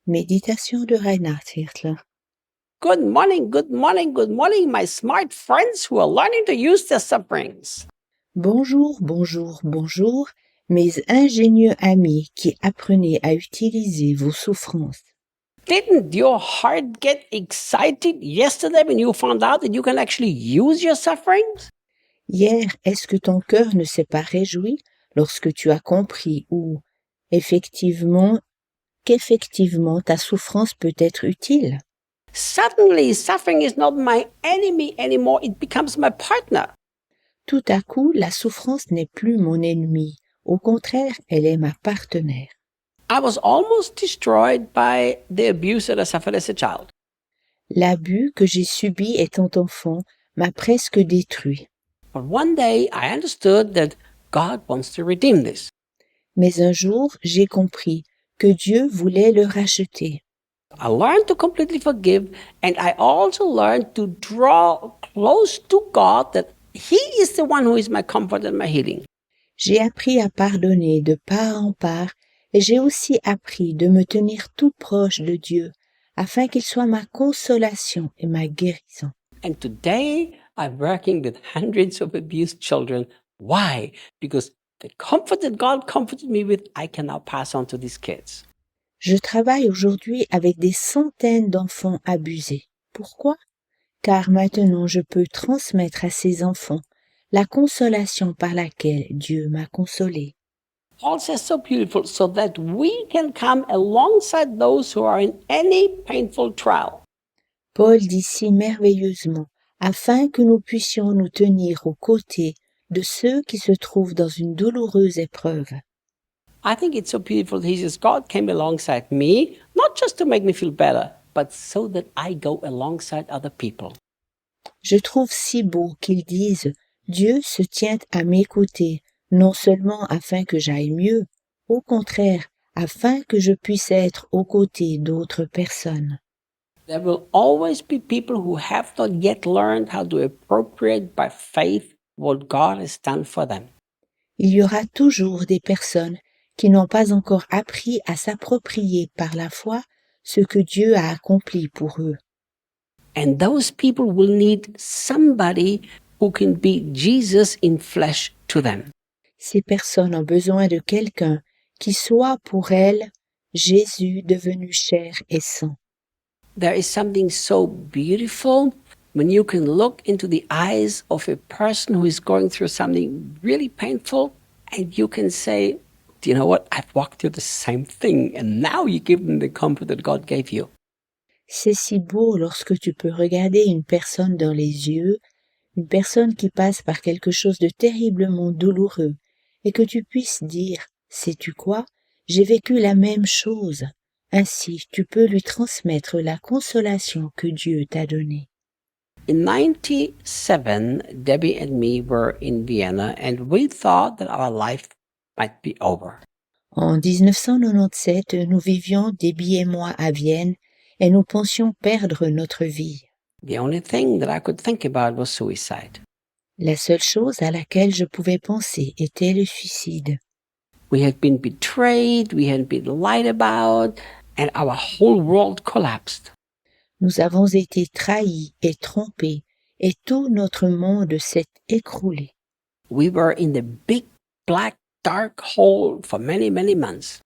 Méditation de Reinhard Hirtler. Good morning, good morning, good morning, my smart friends who are learning to use their sufferings. Bonjour, bonjour, bonjour, mes ingénieux amis qui apprenez à utiliser vos souffrances. Didn't your heart get excited yesterday when you found out that you can actually use your sufferings? Hier, est-ce que ton cœur ne s'est pas réjoui lorsque tu as compris qu'effectivement ta souffrance peut être utile? Suddenly, suffering is not my enemy anymore, it becomes my partner. Tout à coup, la souffrance n'est plus mon ennemi. Au contraire, elle est ma partenaire. I was almost destroyed by the abuse that I suffered as a child. L'abus que j'ai subi étant enfant m'a presque détruit. But one day I understood that God wants to redeem this. Mais un jour, j'ai compris que Dieu voulait le racheter. I learned to completely forgive, and I also learned to draw close to God, that He is the one who is my comfort and my healing. J'ai appris à pardonner de part en part et j'ai aussi appris de me tenir tout proche de Dieu afin qu'il soit ma consolation et ma guérison. And today I'm working with hundreds of abused children. Why? Because the comfort that God comforted me with, I can now pass on to these kids. Je travaille aujourd'hui avec des centaines d'enfants abusés. Pourquoi? Car maintenant je peux transmettre à ces enfants la consolation par laquelle Dieu m'a consolé. Paul says so beautiful, so that we can come alongside those who are in any painful trial. Paul dit si merveilleusement, afin que nous puissions nous tenir aux côtés de ceux qui se trouvent dans une douloureuse épreuve. I think it's so beautiful. He says, God came alongside me, not just to make me feel better, but so that I go alongside other people. Je trouve si beau qu'ils disent Dieu se tient à mes côtés, non seulement afin que j'aille mieux, au contraire, afin que je puisse être aux côtés d'autres personnes. There will always be people who have not yet learned how to appropriate by faith what God has done for them. Il y aura toujours des personnes qui n'ont pas encore appris à s'approprier par la foi ce que Dieu a accompli pour eux. And those people will need somebody who can be Jesus in flesh to them. Ces personnes ont besoin de quelqu'un qui soit pour elles Jésus devenu chair et sang. There is something so beautiful when you can look into the eyes of a person who is going through something really painful, and you can say, do you know what? I've walked through the same thing, and now you give them the comfort that God gave you. C'est si beau lorsque tu peux regarder une personne dans les yeux, une personne qui passe par quelque chose de terriblement douloureux, et que tu puisses dire, sais-tu quoi? J'ai vécu la même chose. Ainsi, tu peux lui transmettre la consolation que Dieu t'a donnée. In 97, Debbie and me were in Vienna, and we thought that our life might be over. En 1997, nous vivions Debbie et moi à Vienne, et nous pensions perdre notre vie. The only thing that I could think about was suicide. La seule chose à laquelle je pouvais penser était le suicide. We had been betrayed, we had been lied about, and our whole world collapsed. Nous avons été trahis et trompés, et tout notre monde s'est écroulé. We were in the big, black, dark hole for many, many months.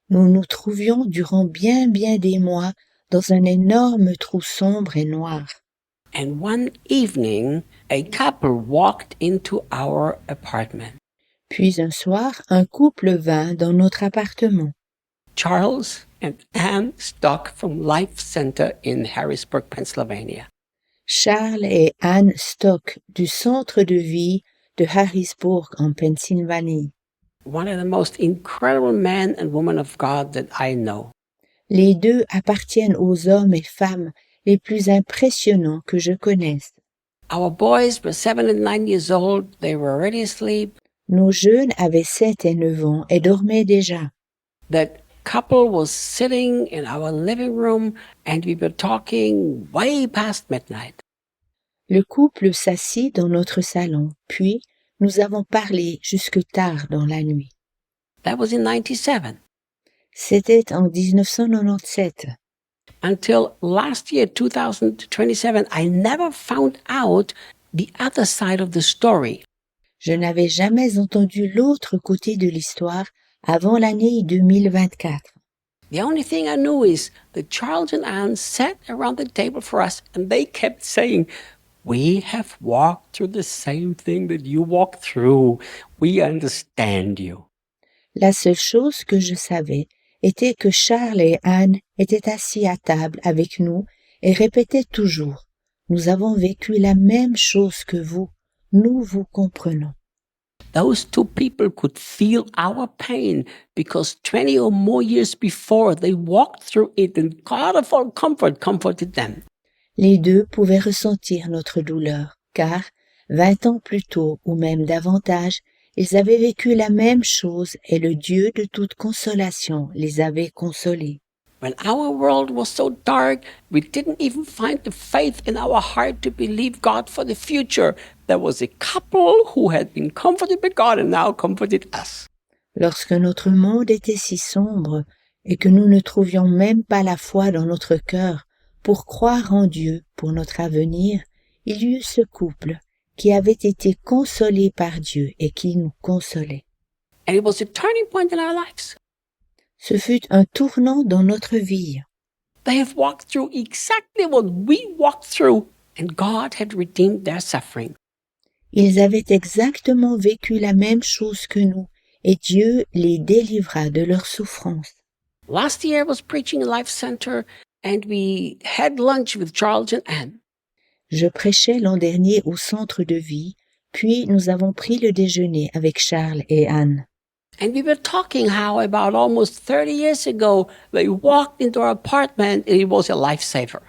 Nous nous trouvions durant bien des mois dans un énorme trou sombre et noir. And one evening, a couple walked into our apartment. Puis un soir, un couple vint dans notre appartement. Charles and Anne Stock from Life Center in Harrisburg, Pennsylvania. Charles et Anne Stock du centre de vie de Harrisburg en Pennsylvanie. One of the most incredible men and women of God that I know. Les deux appartiennent aux hommes et femmes les plus impressionnants que je connaisse. Our boys were 7 and 9 years old. They were already asleep. Nos jeunes avaient 7 et 9 ans et dormaient déjà. That couple was sitting in our living room, and we were talking way past midnight. Le couple s'assit dans notre salon, puis nous avons parlé jusque tard dans la nuit. That was in 97. C'était en 1997. Until last year, 2027, I never found out the other side of the story. Je n'avais jamais entendu l'autre côté de l'histoire avant l'année 2024. The only thing I knew is that Charles and Anne sat around the table for us and they kept saying, "We have walked through the same thing that you walked through. We understand you." La seule chose que je savais était que Charles et Anne étaient assis à table avec nous et répétaient toujours « Nous avons vécu la même chose que vous, nous vous comprenons ». Those two people could feel our pain because 20 or more years before they walked through it and God of all comfort comforted them. Les deux pouvaient ressentir notre douleur, car 20 ans plus tôt ou même davantage, ils avaient vécu la même chose et le Dieu de toute consolation les avait consolés. When our world was so dark, we didn't even find the faith in our heart to believe God for the future. There was a couple who had been comforted by God and now comforted us. Lorsque notre monde était si sombre et que nous ne trouvions même pas la foi dans notre cœur pour croire en Dieu pour notre avenir, il y eut ce couple qui avait été consolé par Dieu et qui nous consolait. And it was a turning point in our lives. Ce fut un tournant dans notre vie. They have walked through exactly what we walked through, and God had redeemed their suffering. Ils avaient exactement vécu la même chose que nous, et Dieu les délivra de leur souffrance. Last year I was preaching at Life Center, and we had lunch with Charles and Anne. Je prêchais l'an dernier au centre de vie, puis nous avons pris le déjeuner avec Charles et Anne. And we were talking how about almost 30 years ago, they walked into our apartment and it was a lifesaver.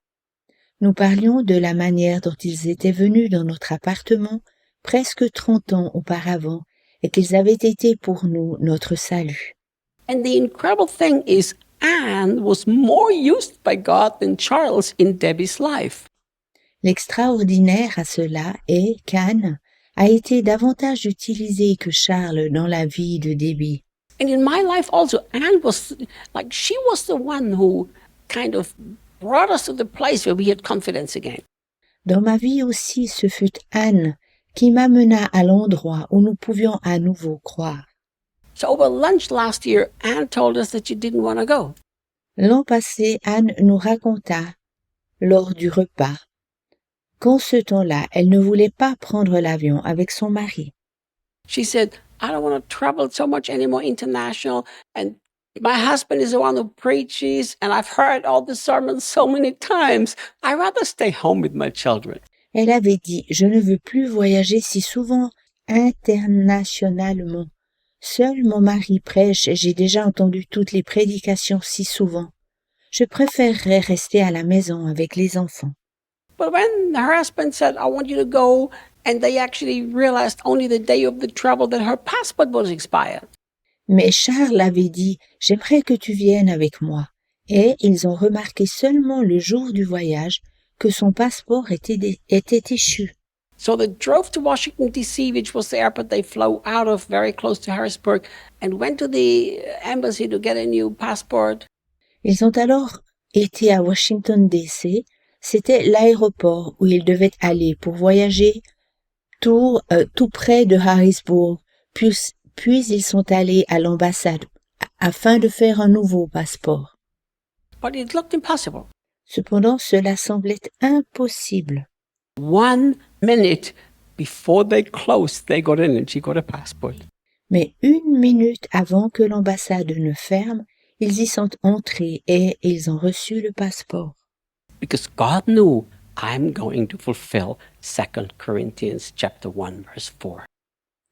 Nous parlions de la manière dont ils étaient venus dans notre appartement presque 30 ans auparavant et qu'ils avaient été pour nous notre salut. And the incredible thing is Anne was more used by God than Charles in Debbie's life. L'extraordinaire à cela est qu'Anne a été davantage utilisée que Charles dans la vie de Debbie. And in my life also, Anne was like, she was the one who kind of brought us to the place where we had confidence again. Dans ma vie aussi, ce fut Anne qui m'amena à l'endroit où nous pouvions à nouveau croire. So over lunch last year, Anne told us that she didn't want to go. L'an passé, Anne nous raconta, lors du repas, qu'en ce temps-là, elle ne voulait pas prendre l'avion avec son mari. She said, I don't want to travel so much anymore international, and my husband is the one who preaches, and I've heard all the sermons so many times. I'd rather stay home with my children. Elle avait dit, je ne veux plus voyager si souvent internationalement. Seul mon mari prêche et j'ai déjà entendu toutes les prédications si souvent. Je préférerais rester à la maison avec les enfants. But when her husband said, I want you to go, and they actually realized only the day of the travel that her passport was expired. Mais Charles avait dit, j'aimerais que tu viennes avec moi. Et ils ont remarqué seulement le jour du voyage que son passeport était échu. So they drove to Washington, D.C., which was the airport they flew out of, very close to Harrisburg, and went to the embassy to get a new passport. Ils ont alors été à Washington, D.C., c'était l'aéroport où ils devaient aller pour voyager tout près de Harrisburg, puis ils sont allés à l'ambassade afin de faire un nouveau passeport. But it looked impossible. Cependant, cela semblait impossible. 1 minute before they closed, they got in and she got a passport. Mais 1 minute avant que l'ambassade ne ferme, ils y sont entrés et ils ont reçu le passeport. Because God knew, I'm going to fulfill 2 Corinthians chapter 1, verse 4.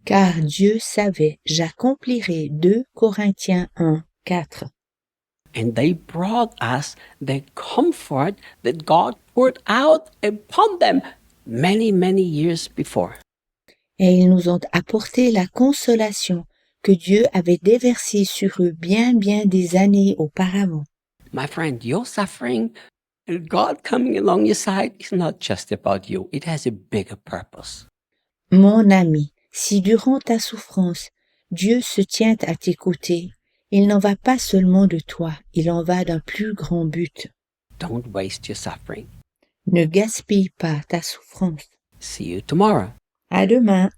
Car Dieu savait, j'accomplirai 2 Corinthiens 1, 4. And they brought us the comfort that God poured out upon them many, many years before. Et ils nous ont apporté la consolation que Dieu avait déversée sur eux bien des années auparavant. My friend, your suffering and God coming along your side is not just about you. It has a bigger purpose. Mon ami, si durant ta souffrance, Dieu se tient à tes côtés, Il n'en va pas seulement de toi, il en va d'un plus grand but. Don't waste your suffering. Ne gaspille pas ta souffrance. See you tomorrow. À demain.